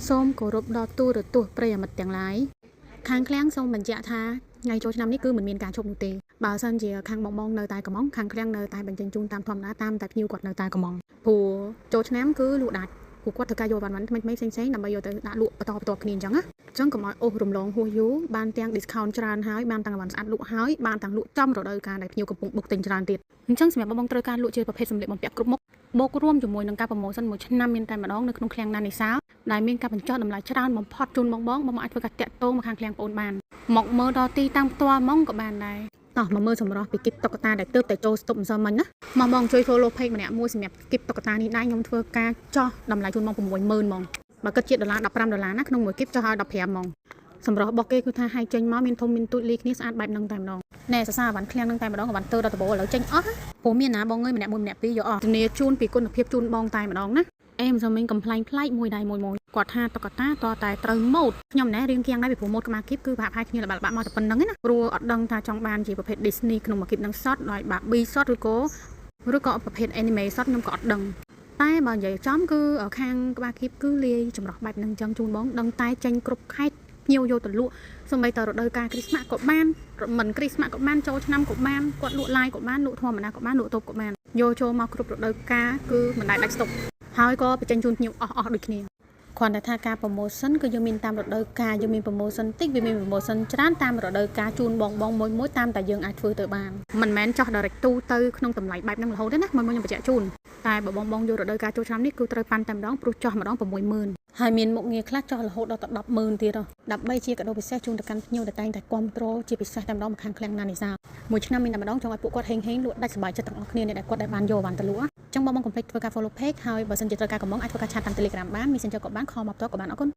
សូមគោរពដល់ទូរទស្សន៍ប្រិយមិត្តទាំងឡាយខាងឃ្លាំងសូមបញ្ជាក់ថាថ្ងៃចូលឆ្នាំនេះគឺមិនមានការឈប់នោះទេបើសិនជាខាងបងនៅតែកំងខាងឃ្លាំងនៅតែបញ្ចេញជូនតាមធម្មតាតាមតែភ្ញៀវគាត់នៅតែកំងព្រោះចូលឆ្នាំគឺលក់ដាច់ពួកគាត់ធ្វើការយកវ៉ាន់ថ្មីផ្សេងដើម្បីយកទៅដាក់លក់បន្តគ្នាអញ្ចឹងណាអញ្ចឹងកុំឲ្យអូសរំលងហួសយូរបានទាំង discount ច្រើនហើយបានទាំងវ៉ាន់ស្អាតលក់ហើយបានទាំងលក់ចំរដូវកាលដែលភ្ញៀវកំពុងបុកទិញច្រើនទៀតអញ្ចឹងសម្រាប់បងត្រូវការលក់ជាប្រភេទសម្លៀកបំពាក់គ្រប់មុខបូករួមជាមួយនឹងការប្រម៉ូសិនមួយឆ្នាំមានតែម្ដងនៅក្នុងឃ្លាំងណានីសាដែលមានការបញ្ចុះតម្លៃច្រើនបំផុតជូនបងអាចធ្វើការតាក់ទងមកខាងឃ្លាំងបងអូនបានមកមើលដល់ទីតាំងផ្ទាល់ហ្មងក៏បានដែរតោះមកមើលសម្រស់ពីគីបតុក្កតាដែលទើបតែចូលស្តុបម្សិលមិញណាមកបងជួយ follow page ម្នាក់មួយសម្រាប់គីបតុក្កតានេះដែរខ្ញុំធ្វើការចោះតម្លៃជូនបង 60000 ហ្មងបើគិតជាដុល្លារ $15ណាក្នុងមួយគីបចោះឲ្យ 15ហ្មងសម្រស់របស់គេគឺថាឲ្យចេញមកមានធំមានទូចលីគ្នាស្អាតបែបហ្នឹងតែម្ដងណែសរសើរវ៉ាន់ឃ្លាំងហ្នឹងតែម្ដងវ៉ាន់ទើដល់ដបឥឡូវចេញអស់ព្រោះមានណាបងអើយម្នាក់មួយម្នាក់ពីរយកអស់ធានាជូនពីគុណភាពជូនបងតែម្ដងណាអេមិនសមមិញកំ pl ប្លែកមួយដែរមួយគាត់ថាតុក្កតាតតែត្រូវម៉ូតខ្ញុំណែរៀងគៀងដែរពីព្រោះម៉ូតក្បាលគីបគឺប្រហែលគ្នាល្បាក់មកតែប៉ុណ្្នឹងណាព្រោះអត់ដឹងថាចង់បានជាប្រភេទ Disney ក្នុងមួយគីបនឹងសតដោយបាប៊ីសតឬក៏ប្រភេទ anime សតខ្ញុំក៏អត់ដឹងតែបើនិយាយចំគឺខាងក្បាលគីបគឺលាយចម្រោះបែបហ្នឹងចឹងជូនបងដឹងតែចេញគ្រប់ខេត្តភ្ញៀវយកទៅលក់សូម្បីតែរដូវកាលគ្រីស្មាស់ក៏បានមិនគ្រីស្មាស់ក៏បានចូលឆ្នាំក៏បានគាត់លក់ឡាយក៏បានលក់ធម្មតាក៏បានលក់តូបក៏បានយកចូលមកគ្រប់រដូវកាលគឺមិនដែលដាច់ស្តុកហើយក៏បញ្ចេញជូនភ្ញៀវអស់ដូចគ្នាគ្រាន់តែថាការប្រម៉ូសិនគឺយើងមានតាមរដូវកាលយើងមានប្រម៉ូសិនតិចវាមានប្រម៉ូសិនច្រើនតាមរដូវកាលជូនបងមួយតាមតែយើងអាចធ្វើទៅបានមិនមែនចោះ direct ទូទៅក្នុងតម្លៃបែបហ្នឹងរហូតទេណាមួយខ្ញុំបញ្ជាក់ជូនតែបើបងយករដូវកាលចូលឆ្នាំនេះគឺត្រូវប៉ាន់តែម្ដងព្រោះចោះម្ដង 60000 ហើយមានមុខងារខ្លះចោះរហូតដល់ទៅ 100000 ទៀតដើម្បីជាកាដូពិសេសជូនទៅកាន់ភ្ញៀវដែលតែងតែគាំទ្រជាពិសេសតែម្ដងមកខាងឃ្លាំងណានីសាមួយឆ្នាំមានតែម្ដងចង់ឲ្យពួកគាត់ហេងលក់ដាច់សប្បាយចិត្តទាំងអស់គ្នាអ្នកដែលគាត់បានយកវ៉ាន់ទៅលក់អញ្ចឹងបងកុំភ្លេចធ្វើការ follow page ហើយបើសិនជាត្រូវការកំងអាចធ្វើការឆាតតាម Telegram បាន Messenger ក៏បាន call មកផ្ទាល់ក៏បានអរគុណ